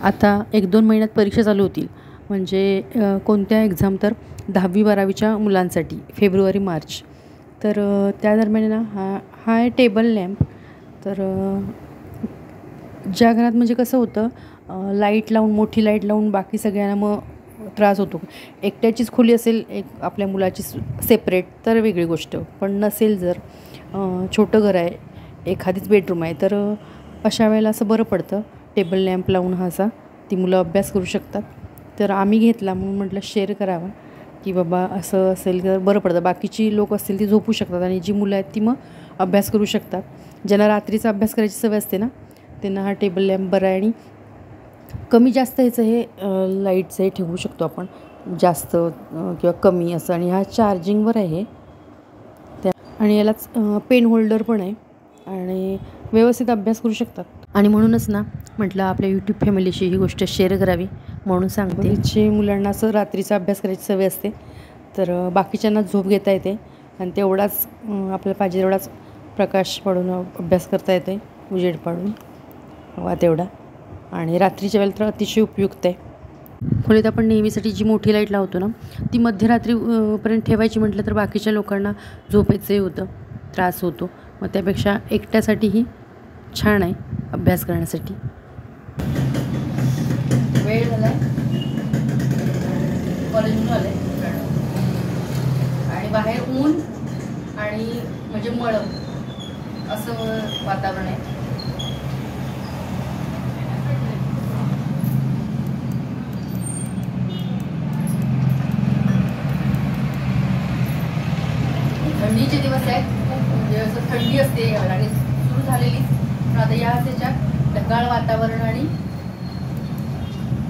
आता 1-2 महिन्यात परीक्षा चालू होतील. म्हणजे कोणत्या एक्झाम तर 10वी-12वीच्या मुलांसाठी फेब्रुवारी-मार्च. तर त्या दरम्यान ना हा आहे टेबल लॅम्प. तर ज्या घरात म्हणजे कसं होतं लाईट लावून, मोठी लाईट लावून बाकी सगळ्यांना मग त्रास होतो. एकट्याचीच खोली असेल एक आपल्या मुलाची सेपरेट तर वेगळी गोष्ट. पण नसेल जर छोटं घर आहे, एखादीच बेडरूम आहे, तर अशा वेळेला असं बरं पडतं टेबल लॅम्प लावून हा असा. ती मुलं अभ्यास करू शकतात. तर आम्ही घेतला म्हणून म्हटलं शेअर करावा की बाबा असं असेल तर बरं पडतं. बाकीची लोक असतील ती झोपू शकतात आणि जी मुलं आहेत ती मग अभ्यास करू शकतात. ज्यांना रात्रीचा अभ्यास करायची सवय असते ना, त्यांना हा टेबल लॅम्प बरा आहे. आणि कमी जास्त ह्याचं हे लाईटचं हे ठेवू शकतो आपण, जास्त किंवा कमी असं. आणि हा चार्जिंगवर आहे त्या. आणि यालाच पेन होल्डर पण आहे आणि व्यवस्थित अभ्यास करू शकतात. आणि म्हणूनच ना म्हटलं आपल्या यूट्यूब फॅमिलीशी ही गोष्ट शेअर करावी म्हणून सांगते. जे मुलांना असं रात्रीचा अभ्यास करायची सवय असते, तर बाकीच्यांना झोप घेता येते आणि तेवढाच आपल्याला पाहिजे तेवढाच प्रकाश पाडून अभ्यास करता येते, उजेड पाडून हवा तेवढा. आणि रात्रीच्या वेळेला तर अतिशय उपयुक्त आहे. खोलीत आपण नेहमीसाठी जी मोठी लाईट लावतो ना, ती मध्यरात्री पर्यंत ठेवायची म्हटलं तर बाकीच्या लोकांना झोपेचंही होतं, त्रास होतो. मग त्यापेक्षा एकट्यासाठीही छान आहे अभ्यास करण्यासाठी. वेळ झाला आहे, कॉलेजमधून आलं आहे आणि बाहेर ऊन आणि म्हणजे मळं असं वातावरण आहे. थंडीचे दिवस आहेत, खूप म्हणजे असं थंडी असते आणि सुरू झालेली. पण आता या ह्याच्यात ढगाळ वातावरण आणि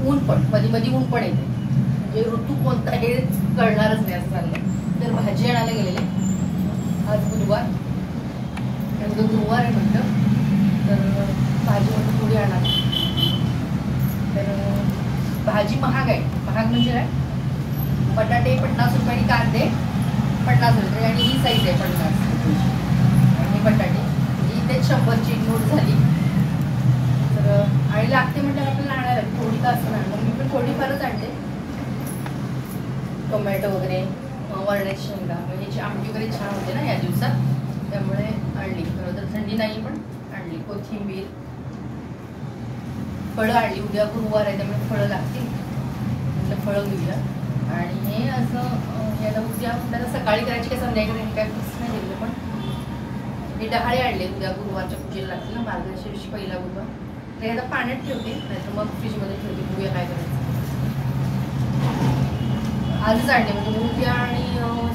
ऊन पण मध्ये ऊन पण येते. म्हणजे ऋतू कोणता हे कळणारच नाही असं चाललंय. तर भाजी आणायला गेलेले, आज बुधवार, उद्या गुरुवार आहे म्हटलं, तर भाजी म्हणून थोडी आणणार. तर भाजी महाग आहे. महाग म्हणजे काय, बटाटे 50 रुपये, कांदे 50 रुपये आणि ही साईज आहे 50 रुपयाची. आणि बटाटे म्हणजे इथेच 100ची नोट झाली. तर आणि लागते म्हटलं आपल्याला आणायला थोडी का असं नाही, मग मी पण थोडीफारच आणते. टोमॅटो वगैरे, वरण्याची शेंगा, ह्याची आमटी वगैरे छान होते ना या दिवसात, त्यामुळे आणली. तर थंडी नाही पण आणली. कोथिंबीर, फळं आणली. उद्या गुरुवार आहे त्यामुळे फळं लागतील, म्हटलं फळं घेऊया. आणि हे असं याला उद्या आपल्याला सकाळी करायची काय संध्याकाळी काय फिक्स नाही दिलं. पण हे डहाळे आणले, उद्या गुरुवारच्या पूजेला लागतील ना, मार्गशीर्ष पहिला गुरुवार. तर आता पाण्यात ठेवते, नाहीतर मग फ्रीजमध्ये ठेवते, बघूया काय करायचं. आजच आणले म्हणजे उद्या आणि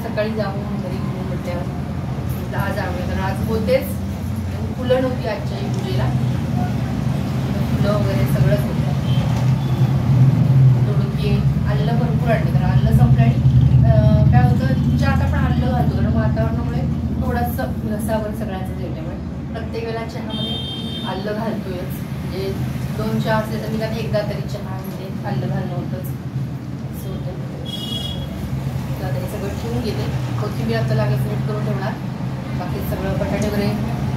सकाळी जाऊन घरी घेऊन म्हटल्यावर आज आणले. कारण आज होतेच, फुलं नव्हती आजच्या पूजेला, फुलं वगैरे सगळंच होतं. दोडके, आलं भरपूर आणले, कारण आलं संपलं. आणि काय होतं चहात आपण आलं घालतो, कारण वातावरणामुळे थोडंसं घसावर सगळ्यांचं येण्यामुळे प्रत्येक वेळेला चहामध्ये आलं घालतोयच. म्हणजे 2 चहा असले तर मी कधी एकदा तरी चहामध्ये आलं घालणं होतंच, असं होतं. तर तरी सगळं ठेवून घेते. कोथिंबीर आता लागेल नीट करून ठेवणार. बाकी सगळं बटाटे वगैरे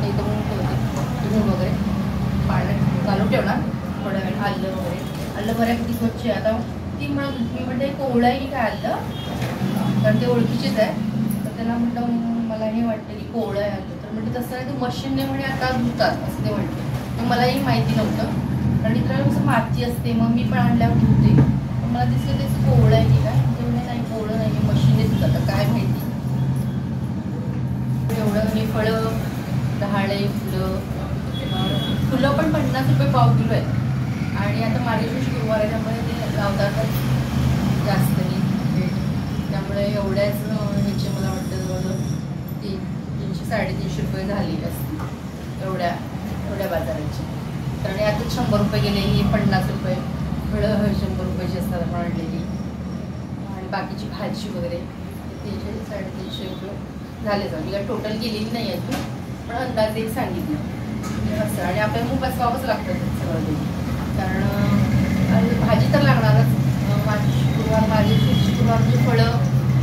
हे करून ठेवते, धुवून वगैरे पाण्यात घालून ठेवणार. थोड्या वेळ आलं वगैरे, आलं बऱ्यापैकी स्वच्छ आहे. आता ती म्हणत मी म्हणते कोवळं आहे की काय आलं, कारण ते ओळखीचेच आहे. तर त्याला म्हटलं मला हे वाटतं की कोवळं आहे आलं. तर म्हणजे तसं आहे, ते मशीनने म्हणे आता धुतात असं ते म्हणते. तर मलाही माहिती नव्हतं, कारण इथं कसं माती असते. मग मी पण आणल्यावर धुते, पण मला दिसलं तेच कोवळं आहे की काय. म्हणजे म्हणजे नाही कोवळं नाही, मशीनने धुतात, आता काय माहिती. एवढं हे फळं, डहाळे, फुलं पण 50 रुपये पाव किलो आहेत. आणि आता मार्गशीर्ष गुरुवार आहे त्यामुळे ते लावतात जास्त नाही, त्यामुळे एवढ्याच ह्याचे मला वाटतं जवळजवळ 300-350 रुपये झाली असतील एवढ्या बाजाराची. कारण आता 100 रुपये गेले, ही 50 रुपये. फळं 100 रुपयाची असतात आपण आणलेली. आणि बाकीची भाजी वगैरे 300-350 रुपये झाले जाऊ. मी काय टोटल गेलेली नाही आहे तू, पण अंदाज एक सांगितलं असं. आणि आपल्याला खूप वावंच लागतं सगळं ते, कारण भाजी तर लागणारच. माझे शुक्रवारची फळं,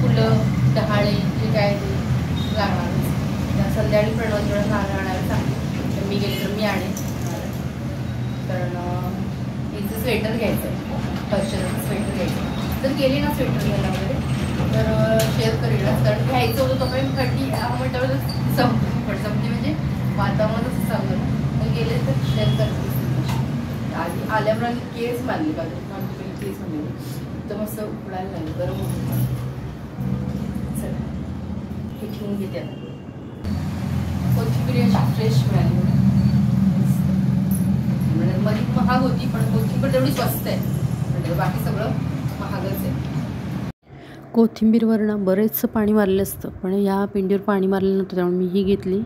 फुलं, डहाळे जे काय ते लागणारच. त्या संध्याकाळी प्रणवतीला नारळ आणायला सांगितलं, तर मी गेले तर मी आणेन. कारण इथंच स्वेटर घ्यायचं आहे, हर्षदाचं स्वेटर घ्यायचं आहे. जर गेली ना स्वेटर घ्यायला वगैरे तर शेअर करेलच, कारण घ्यायचं होतं तोपर्यंत 30 म्हटल्यावर संपली म्हणजे वातावरणच चांगलं तर गेले तर शेअर करते. आधी आल्यावर केस मारली पाहिजे, केस म्हणजे तर मस्त उकडायला लागली, गरम होतं. चला हे ठेवून घेते आता. कोथिंबीर अशी फ्रेश मिळाली म्हणजे मध्ये महाग होती, पण कोथिंबीर तेवढी स्वस्त आहे, म्हणजे बाकी सगळं महागच आहे. कोथिंबीरवर ना बरेचसं पाणी मारलं असतं, पण या पिंडीवर पाणी मारलं नव्हतं, त्यामुळे मी ही घेतली.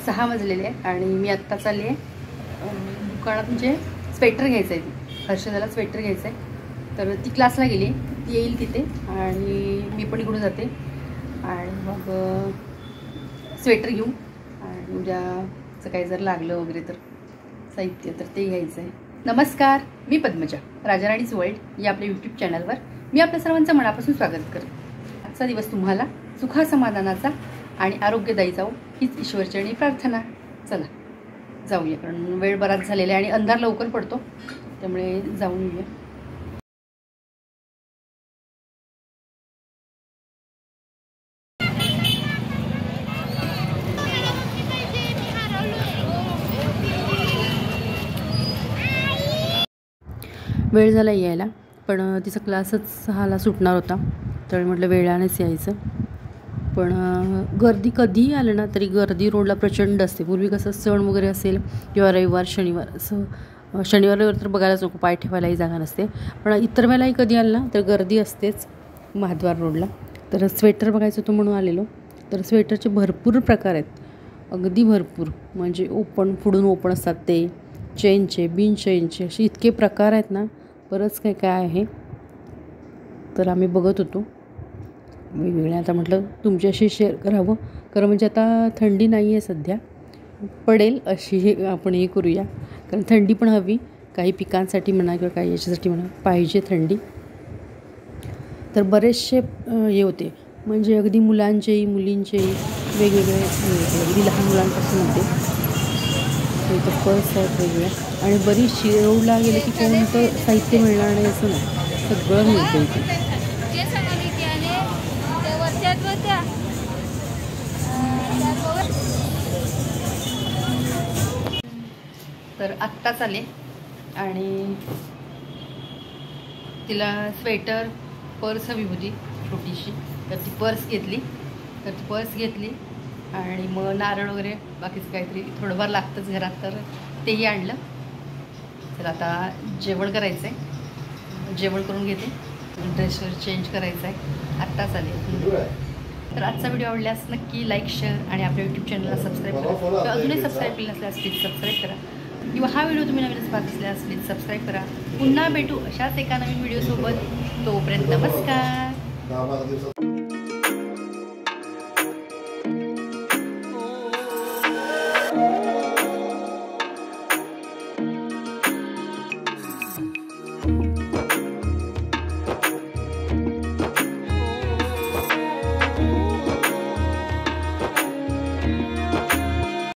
6 वाजलेले आहे आणि मी आत्ता चालली आहे दुकानात, म्हणजे स्वेटर घ्यायचं आहे. ती हर्षदाला स्वेटर घ्यायचं आहे, तर ती क्लासला गेली, ती येईल तिथे आणि मी पण इकडून जाते आणि मग स्वेटर घेऊ. आणि उद्याचं काही जर लागलं वगैरे तर साहित्य तर ते घ्यायचं आहे. नमस्कार, मी पद्मजा, राजाराणीच वर्ल्ड या आपल्या यूट्यूब चॅनलवर मी आपल्या सर्वांचं मनापासून स्वागत करते. आजचा दिवस तुम्हाला सुखासमाधानाचा आणि आरोग्यदायी जाऊ हीच ईश्वरचरणी प्रार्थना. चला जाऊया, कारण वेळ बराच झालेला आहे आणि अंधार लवकर पडतो, त्यामुळे जाऊन येऊया. वेळ झाला यायला, पण तिचा क्लासच 6ला सुटणार होता, तर म्हटलं वेळानेच यायचं. पण गर्दी कधीही आलं ना तरी गर्दी रोडला प्रचंड असते. पूर्वी कसं सण वगैरे असेल किंवा रविवार शनिवार असं, शनिवार रविवार तर बघायलाच नको, पाय ठेवायलाही जागा नसते, पण इतर वेळेलाही कधी आलं ना तर गर्दी असतेच महाद्वार रोडला. तर स्वेटर बघायचं होतं म्हणून आलेलो. तर स्वेटरचे भरपूर प्रकार आहेत, अगदी भरपूर, म्हणजे ओपन पुढून ओपन असतात ते, चेनचे, बिन चेनचे, असे इतके प्रकार आहेत ना, बरंच काय काय आहे. तर आम्ही बघत होतो वेगवेगळ्या. आता म्हटलं तुमच्याशी शेअर करावं, कारण म्हणजे आता थंडी नाही आहे सध्या, पडेल अशी हे आपण हे करूया, कारण थंडी पण हवी, काही पिकांसाठी म्हणा किंवा काही याच्यासाठी म्हणा पाहिजे थंडी. तर बरेचसे हे होते, म्हणजे अगदी मुलांचेही मुलींचेही वेगवेगळे, अगदी लहान मुलांपासून होते. इथं पर्स आहेत वेगवेगळ्या, आणि बरीच शिरवला गेलं की कोणतं साहित्य मिळणार नाही असं नाही, सगळं मिळतं इथे. तर आत्ताच आले आणि तिला स्वेटर, पर्स हवी होती छोटीशी, तर ती पर्स घेतली आणि मग नारळ वगैरे बाकीचं काहीतरी थोडंफार लागतंच घरात, तर तेही आणलं. तर आता जेवण करायचं आहे, जेवण करून घेते, ड्रेसवर चेंज करायचं आहे. आत्ताच आले. तर आजचा व्हिडिओ आवडल्यास नक्की लाईक, शेअर आणि आपल्या यूट्यूब चॅनलला सबस्क्राईब करा, किंवा अजूनही सबस्क्राईब केलं नसल्यास प्लीज सबस्क्राईब करा, किंवा हा व्हिडिओ तुम्ही नवीनच पाहत असल्यास प्लीज सबस्क्राईब करा. पुन्हा भेटू अशाच एका नवीन व्हिडिओसोबत, तोपर्यंत नमस्कार.